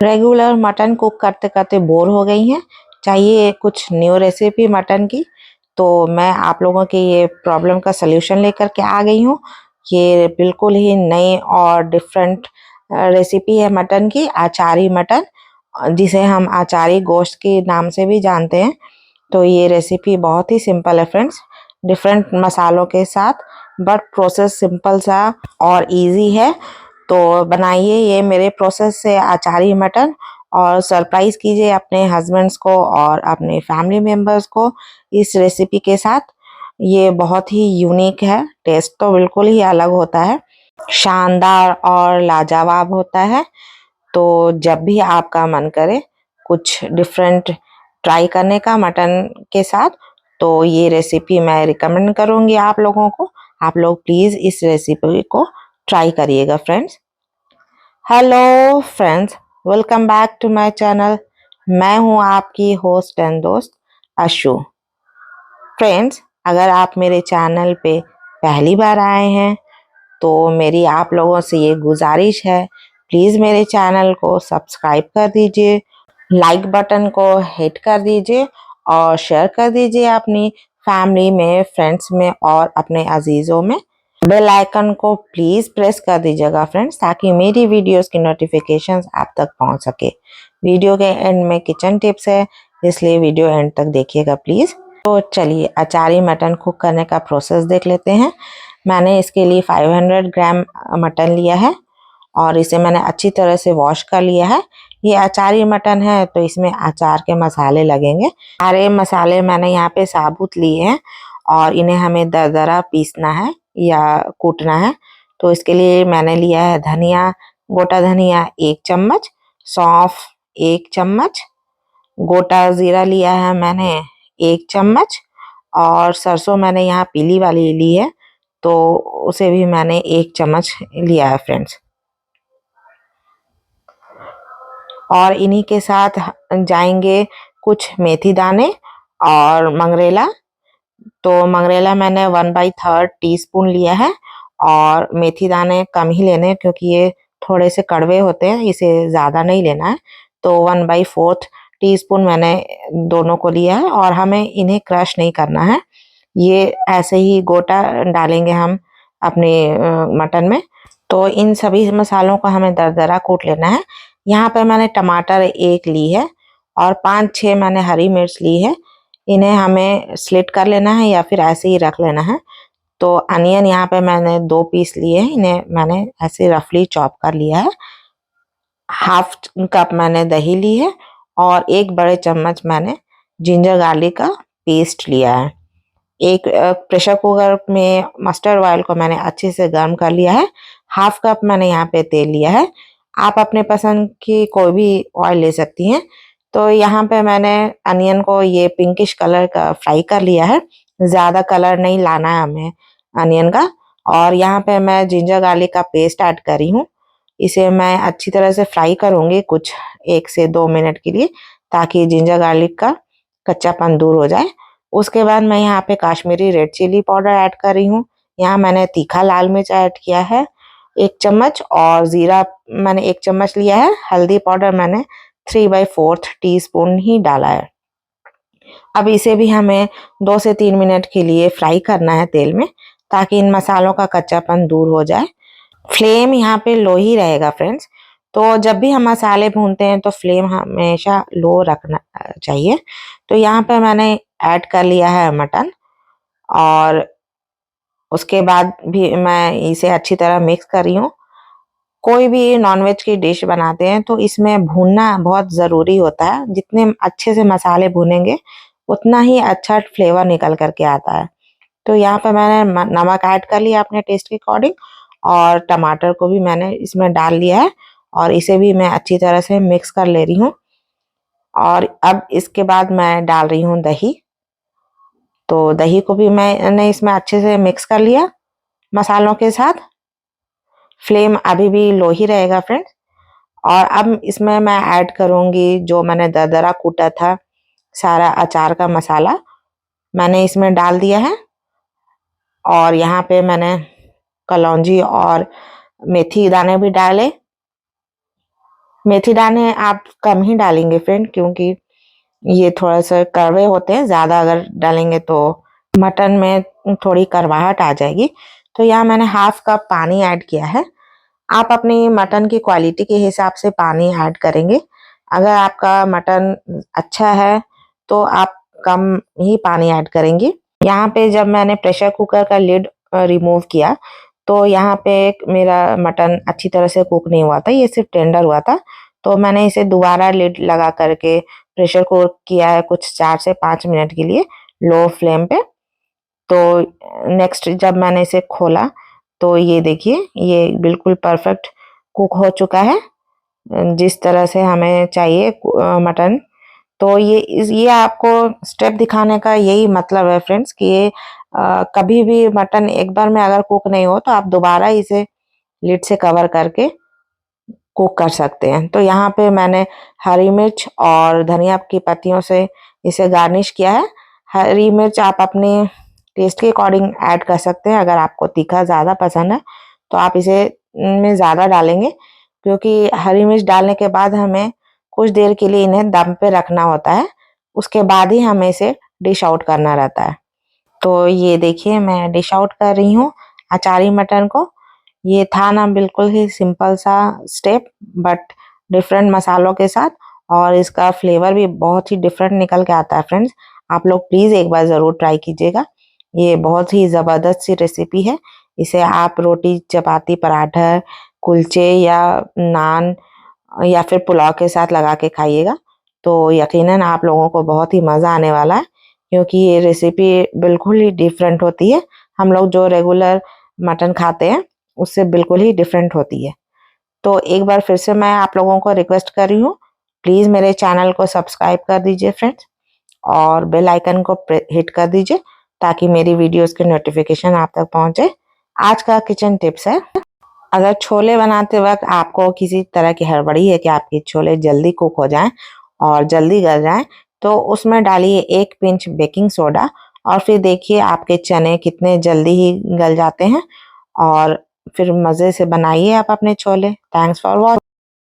Regular mutton cook करते करते bore हो गई हैं, चाहिए कुछ न्यू रेसिपी मटन की। तो मैं आप लोगों की ये प्रॉब्लम का सल्यूशन लेकर के आ गई हूँ। ये बिल्कुल ही नई और डिफरेंट रेसिपी है मटन की, आचारी मटन, जिसे हम आचारी गोश्त के नाम से भी जानते हैं। तो ये रेसिपी बहुत ही सिंपल है फ्रेंड्स, डिफरेंट मसालों के साथ, बट प्रोसेस सिंपल सा और इजी है। तो बनाइए ये मेरे प्रोसेस से आचारी मटन और सरप्राइज कीजिए अपने हस्बैंड्स को और अपने फैमिली मेंबर्स को इस रेसिपी के साथ। ये बहुत ही यूनिक है, टेस्ट तो बिल्कुल ही अलग होता है, शानदार और लाजवाब होता है। तो जब भी आपका मन करे कुछ डिफरेंट ट्राई करने का मटन के साथ, तो ये रेसिपी मैं रिकमेंड करूंगी आप लोगों को। आप लोग प्लीज इस रेसिपी को ट्राई करिएगा friends. Hello friends, welcome back to my channel. मैं हूं आपकी होस्ट एंड दोस्त अशु। फ्रेंड्स, अगर आप मेरे चैनल पे पहली बार आए हैं तो मेरी आप लोगों से ये गुजारिश है, प्लीज़ मेरे चैनल को सब्सक्राइब कर दीजिए, लाइक बटन को हिट कर दीजिए और शेयर कर दीजिए अपनी फैमिली में, फ्रेंड्स में और अपने अजीज़ों में। बेल आइकन को प्लीज़ प्रेस कर दीजिएगा फ्रेंड्स, ताकि मेरी वीडियोस की नोटिफिकेशंस आप तक पहुंच सके। वीडियो के एंड में किचन टिप्स है, इसलिए वीडियो एंड तक देखिएगा प्लीज़। तो चलिए अचारी मटन कुक करने का प्रोसेस देख लेते हैं। मैंने इसके लिए 500 ग्राम मटन लिया है और इसे मैंने अच्छी तरह से वॉश कर लिया है। ये अचारी मटन है तो इसमें अचार के मसाले लगेंगे। सारे मसाले मैंने यहाँ पे साबुत लिए हैं और इन्हें हमें दरदरा पीसना है या कूटना है। तो इसके लिए मैंने लिया है धनिया, गोटा धनिया 1 चम्मच, सौंफ 1 चम्मच, गोटा जीरा लिया है मैंने 1 चम्मच और सरसों मैंने यहाँ पीली वाली ली है तो उसे भी मैंने 1 चम्मच लिया है फ्रेंड्स। और इन्हीं के साथ जाएंगे कुछ मेथी दाने और मंगरेला। तो मंगरेला मैंने 1/3 टीस्पून लिया है और मेथी दाने कम ही लेने क्योंकि ये थोड़े से कड़वे होते हैं, इसे ज़्यादा नहीं लेना है। तो 1/4 टीस्पून मैंने दोनों को लिया है और हमें इन्हें क्रश नहीं करना है, ये ऐसे ही गोटा डालेंगे हम अपने मटन में। तो इन सभी मसालों को हमें दरदरा कूट लेना है। यहाँ पर मैंने टमाटर 1 ली है और 5-6 मैंने हरी मिर्च ली है। इन्हें हमें स्लिट कर लेना है या फिर ऐसे ही रख लेना है। तो अनियन यहाँ पे मैंने 2 पीस लिए हैं, इन्हें मैंने ऐसे रफली चॉप कर लिया है। हाफ कप मैंने दही ली है और 1 बड़े चम्मच मैंने जिंजर गार्लिक का पेस्ट लिया है। एक प्रेशर कुकर में मस्टर्ड ऑयल को मैंने अच्छे से गर्म कर लिया है। हाफ कप मैंने यहाँ पे तेल लिया है, आप अपने पसंद की कोई भी ऑयल ले सकती हैं। तो यहाँ पे मैंने अनियन को ये पिंकिश कलर का फ्राई कर लिया है, ज़्यादा कलर नहीं लाना है हमें अनियन का। और यहाँ पे मैं जिंजर गार्लिक का पेस्ट ऐड कर रही हूँ, इसे मैं अच्छी तरह से फ्राई करूँगी कुछ 1 से 2 मिनट के लिए, ताकि जिंजर गार्लिक का कच्चापन दूर हो जाए। उसके बाद मैं यहाँ पे Kashmiri red chilli powder add कर रही हूँ। यहाँ मैंने तीखा लाल मिर्च ऐड किया है 1 चम्मच और जीरा मैंने 1 चम्मच लिया है। हल्दी पाउडर मैंने 3/4 टीस्पून ही डाला है। अब इसे भी हमें 2 से 3 मिनट के लिए फ्राई करना है तेल में, ताकि इन मसालों का कच्चापन दूर हो जाए। फ्लेम यहाँ पे लो ही रहेगा फ्रेंड्स। तो जब भी हम मसाले भूनते हैं तो फ्लेम हमेशा लो रखना चाहिए। तो यहाँ पे मैंने ऐड कर लिया है मटन और उसके बाद भी मैं इसे अच्छी तरह मिक्स कर रही हूँ। कोई भी नॉनवेज की डिश बनाते हैं तो इसमें भूनना बहुत ज़रूरी होता है। जितने अच्छे से मसाले भुनेंगे उतना ही अच्छा फ्लेवर निकल करके आता है। तो यहाँ पे मैंने नमक ऐड कर लिया अपने टेस्ट के अकॉर्डिंग और टमाटर को भी मैंने इसमें डाल लिया है और इसे भी मैं अच्छी तरह से मिक्स कर ले रही हूँ। और अब इसके बाद मैं डाल रही हूँ दही। तो दही को भी मैंने इसमें अच्छे से मिक्स कर लिया मसालों के साथ। फ्लेम अभी भी लो ही रहेगा फ्रेंड्स। और अब इसमें मैं ऐड करूँगी जो मैंने दरदरा कूटा था सारा अचार का मसाला, मैंने इसमें डाल दिया है। और यहाँ पे मैंने कलौंजी और मेथी दाने भी डाले मेथी दाने आप कम ही डालेंगे फ्रेंड, क्योंकि ये थोड़ा सा कड़वे होते हैं, ज़्यादा अगर डालेंगे तो मटन में थोड़ी कड़वाहट आ जाएगी। तो यहाँ मैंने हाफ कप पानी ऐड किया है। आप अपनी मटन की क्वालिटी के हिसाब से पानी ऐड करेंगे। अगर आपका मटन अच्छा है तो आप कम ही पानी ऐड करेंगे। यहाँ पे जब मैंने प्रेशर कुकर का लिड रिमूव किया तो यहाँ पे मेरा मटन अच्छी तरह से कुक नहीं हुआ था, ये सिर्फ टेंडर हुआ था। तो मैंने इसे दोबारा लिड लगा करके प्रेशर कुक किया है कुछ 4 से 5 मिनट के लिए लो फ्लेम पे। तो नेक्स्ट जब मैंने इसे खोला तो ये देखिए, ये बिल्कुल परफेक्ट कुक हो चुका है, जिस तरह से हमें चाहिए मटन। तो ये आपको स्टेप दिखाने का यही मतलब है फ्रेंड्स कि ये कभी भी मटन एक बार में अगर कुक नहीं हो तो आप दोबारा इसे लिड से कवर करके कुक कर सकते हैं। तो यहाँ पे मैंने हरी मिर्च और धनिया की पत्तियों से इसे गार्निश किया है। हरी मिर्च आप अपने टेस्ट के अकॉर्डिंग ऐड कर सकते हैं। अगर आपको तीखा ज़्यादा पसंद है तो आप इसे में ज़्यादा डालेंगे, क्योंकि हरी मिर्च डालने के बाद हमें कुछ देर के लिए इन्हें दम पे रखना होता है, उसके बाद ही हमें इसे डिश आउट करना रहता है। तो ये देखिए मैं डिश आउट कर रही हूँ अचारी मटन को। ये था ना बिल्कुल ही सिंपल सा स्टेप, बट डिफरेंट मसालों के साथ, और इसका फ्लेवर भी बहुत ही डिफरेंट निकल के आता है फ्रेंड्स। आप लोग प्लीज़ एक बार ज़रूर ट्राई कीजिएगा। ये बहुत ही ज़बरदस्त सी रेसिपी है। इसे आप रोटी, चपाती, पराठा, कुलचे या नान या फिर पुलाव के साथ लगा के खाइएगा, तो यकीनन आप लोगों को बहुत ही मज़ा आने वाला है, क्योंकि ये रेसिपी बिल्कुल ही डिफरेंट होती है। हम लोग जो रेगुलर मटन खाते हैं उससे बिल्कुल ही डिफरेंट होती है। तो एक बार फिर से मैं आप लोगों को रिक्वेस्ट कर रही हूँ, प्लीज़ मेरे चैनल को सब्सक्राइब कर दीजिए फ्रेंड्स, और बेल आइकन को हिट कर दीजिए ताकि मेरी वीडियोस के नोटिफिकेशन आप तक पहुंचे। आज का किचन टिप्स है, अगर छोले बनाते वक्त आपको किसी तरह की हड़बड़ी है कि आपके छोले जल्दी कुक हो जाएं और जल्दी गल जाएं, तो उसमें डालिए 1 पिंच बेकिंग सोडा, और फिर देखिए आपके चने कितने जल्दी ही गल जाते हैं। और फिर मज़े से बनाइए आप अपने छोले। Thanks for watching.